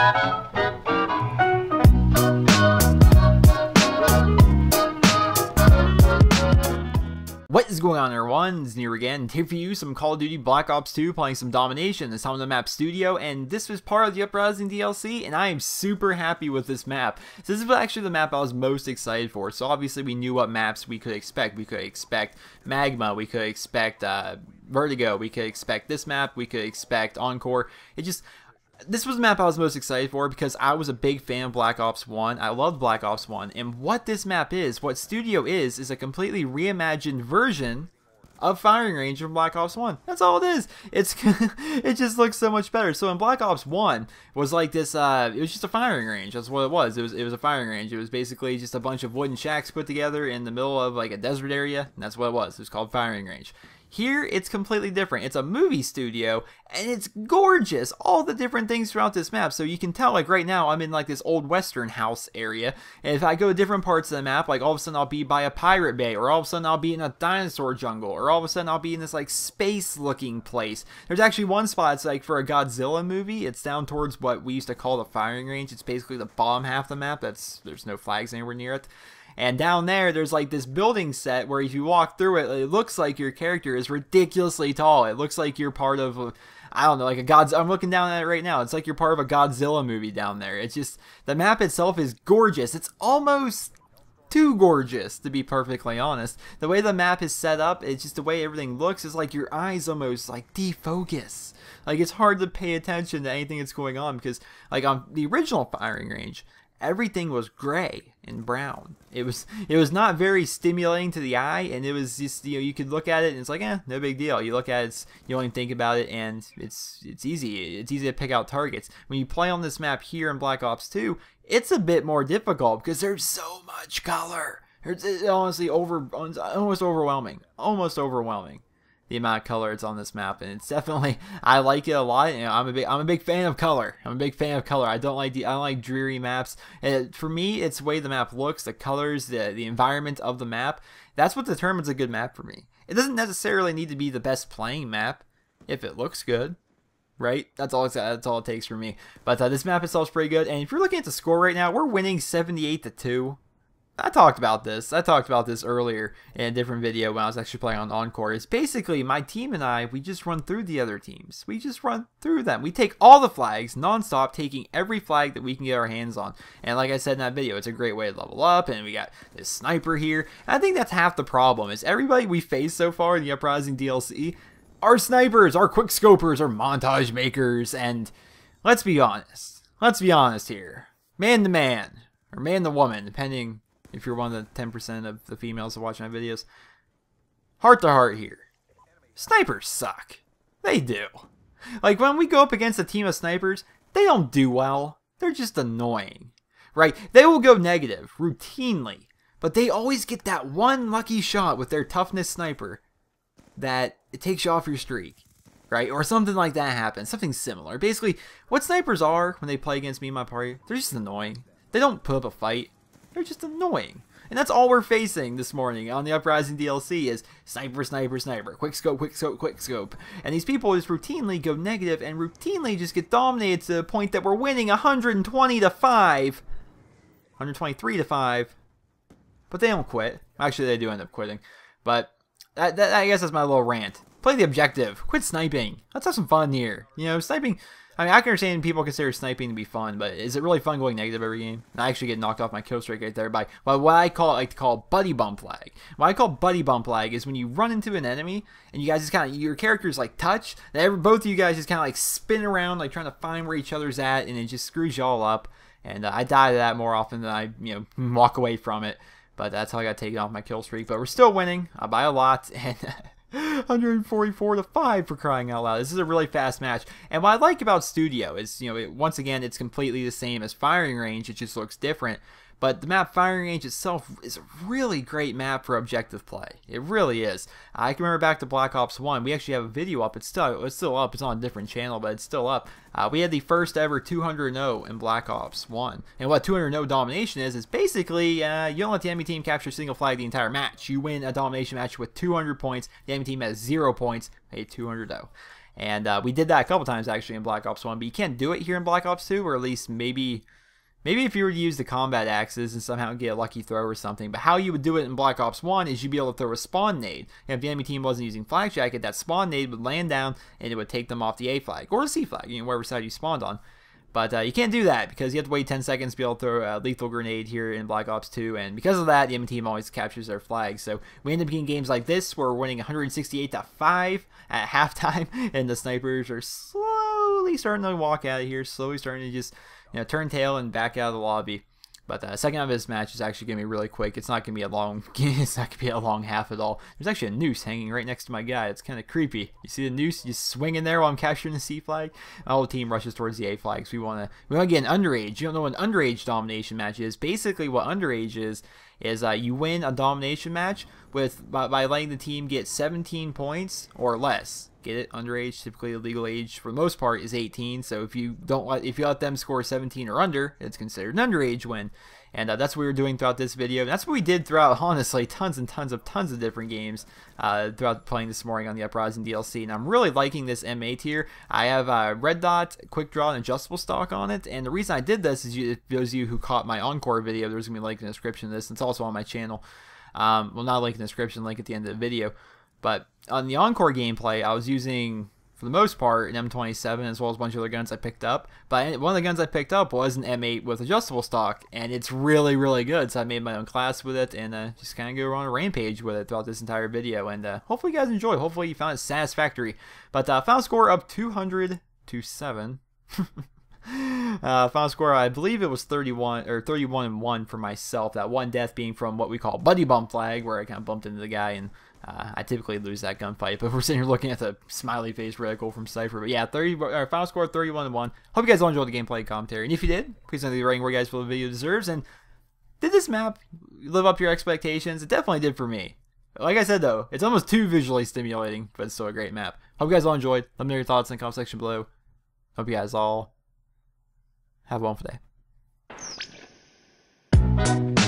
What is going on, everyone? It's Nero again, and here for you some Call of Duty Black Ops 2 playing some Domination. It's on the map Studio, and this was part of the Uprising DLC, and I am super happy with this map. So this is actually the map I was most excited for. So obviously we knew what maps we could expect. We could expect Magma, we could expect Vertigo, we could expect this map, we could expect Encore. This was the map I was most excited for because I was a big fan of Black Ops 1. I loved Black Ops 1. And what this map is, what Studio is a completely reimagined version of firing range from Black Ops 1. That's all it is. It just looks so much better. So in Black Ops 1 was like this, it was just a firing range. That's what it was. It was a firing range. It was basically just a bunch of wooden shacks put together in the middle of like a desert area. And that's what it was. It was called firing range. Here, it's completely different. It's a movie studio, and it's gorgeous. All the different things throughout this map. So you can tell, like right now, I'm in like this old western house area. And if I go to different parts of the map, like all of a sudden I'll be by a pirate bay, or all of a sudden I'll be in a dinosaur jungle, or all of a sudden I'll be in this like space-looking place. There's actually one spot, it's like for a Godzilla movie. It's down towards what we used to call the firing range. It's basically the bottom half of the map. There's no flags anywhere near it. And down there, there's like this building set where if you walk through it, it looks like your character is ridiculously tall. It looks like you're part of, I don't know, like a Godzilla. I'm looking down at it right now. It's like you're part of a Godzilla movie down there. It's just, the map itself is gorgeous. It's almost too gorgeous, to be perfectly honest. The way the map is set up, it's just the way everything looks, is like your eyes almost like defocus. Like it's hard to pay attention to anything that's going on because like on the original firing range, everything was gray and brown. It was not very stimulating to the eye, and it was just, you know, you could look at it and it's like, no big deal. You look at it, you don't even think about it, and it's easy. It's easy to pick out targets. When you play on this map here in Black Ops 2, it's a bit more difficult because there's so much color. It's honestly almost overwhelming. Almost overwhelming. The amount of color it's on this map, and it's definitely, I like it a lot. You know, I'm a big fan of color. I'm a big fan of color. I don't like dreary maps. And for me, it's the way the map looks, the colors, the environment of the map. That's what determines a good map for me. It doesn't necessarily need to be the best playing map if it looks good, right? That's all it takes for me. But this map itself is pretty good. And if you're looking at the score right now, we're winning 78-2. I talked about this earlier in a different video when I was actually playing on Encore. It's basically my team and I, we just run through the other teams. We just run through them. We take all the flags non-stop, taking every flag that we can get our hands on. And like I said in that video, it's a great way to level up, and we got this sniper here. And I think that's half the problem, is everybody we faced so far in the Uprising DLC are snipers, are quick scopers, are montage makers, and let's be honest. Let's be honest here. Man to man, or man to woman, depending if you're one of the 10% of the females that watch my videos. Heart to heart here. Snipers suck. They do. Like when we go up against a team of snipers, they don't do well. They're just annoying. Right? They will go negative routinely, but they always get that one lucky shot with their toughness sniper that it takes you off your streak. Right? Or something like that happens. Something similar. Basically, what snipers are when they play against me and my party, they're just annoying. They don't put up a fight. They're just annoying. And that's all we're facing this morning on the Uprising DLC is sniper, sniper, sniper. Quick scope, quick scope, quick scope. And these people just routinely go negative and routinely just get dominated to the point that we're winning 120-5. 123-5. But they don't quit. Actually, they do end up quitting. But I guess that's my little rant. Play the objective. Quit sniping. Let's have some fun here. You know, sniping... I mean, I can understand people consider sniping to be fun, but is it really fun going negative every game? I actually get knocked off my kill streak right there by what I like to call buddy bump lag. What I call buddy bump lag is when you run into an enemy and you guys just kind of, your characters like touch, and both of you guys just kind of like spin around, like trying to find where each other's at, and it just screws y'all up. And I die to that more often than I, you know, walk away from it. But that's how I got taken off my kill streak. But we're still winning by a lot, and 144-5 for crying out loud. This is a really fast match. And what I like about Studio is, you know, once again, it's completely the same as Firing Range. It just looks different. But the map Firing Range itself is a really great map for objective play. It really is. I can remember back to Black Ops 1. We actually have a video up. It's still up. It's on a different channel, but it's still up. We had the first ever 200-0 in Black Ops 1. And what 200-0 domination is basically you don't let the enemy team capture a single flag the entire match. You win a domination match with 200 points. The enemy team has 0 points. A 200-0. And we did that a couple times actually in Black Ops 1, but you can't do it here in Black Ops 2, or at least maybe if you were to use the combat axes and somehow get a lucky throw or something. But how you would do it in Black Ops 1 is you'd be able to throw a spawn nade. And if the enemy team wasn't using Flag Jacket, that spawn nade would land down and it would take them off the A flag or the C flag, wherever side you spawned on. But you can't do that because you have to wait 10 seconds to be able to throw a lethal grenade here in Black Ops 2. And because of that, the enemy team always captures their flag. So we end up getting games like this where we're winning 168-5 at halftime. And the snipers are slowly starting to walk out of here. Slowly starting to just turn tail and back out of the lobby. But the second half of this match is actually going to be really quick. It's not going to be a long. It's not going to be a long half at all. There's actually a noose hanging right next to my guy. It's kind of creepy. You see the noose just swinging there while I'm capturing the C flag. My whole team rushes towards the A flags. We want to get an underage. You don't know what an underage domination match is. Basically, what underage is you win a domination match by letting the team get 17 points or less. Get it? Underage, typically the legal age for the most part is 18. So if you let them score 17 or under, it's considered an underage win. And that's what we were doing throughout this video. And that's what we did throughout, honestly, tons of different games throughout playing this morning on the Uprising DLC. And I'm really liking this M8 here. I have red dot, quick draw, and adjustable stock on it. And the reason I did this is those of you who caught my Encore video, there's going to be a link in the description of this. It's also on my channel. Well, not a link in the description, link at the end of the video. But on the Encore gameplay, I was using, for the most part, an M27 as well as a bunch of other guns I picked up. But one of the guns I picked up was an M8 with adjustable stock, and it's really, really good. So I made my own class with it and just kind of go on a rampage with it throughout this entire video. And hopefully you guys enjoy. Hopefully you found it satisfactory. But final score up 200-7. Final score, I believe it was 31-1 for myself. That one death being from what we call buddy bump flag, where I kind of bumped into the guy, and I typically lose that gunfight. But we're sitting here looking at the smiley face reticle from Cypher. But yeah, final score 31-1. Hope you guys all enjoyed the gameplay commentary, and if you did, please leave a rating where you guys feel the video deserves. And did this map live up to your expectations? It definitely did for me. Like I said though, it's almost too visually stimulating, but it's still a great map. Hope you guys all enjoyed. Let me know your thoughts in the comment section below. Hope you guys all have a wonderful day.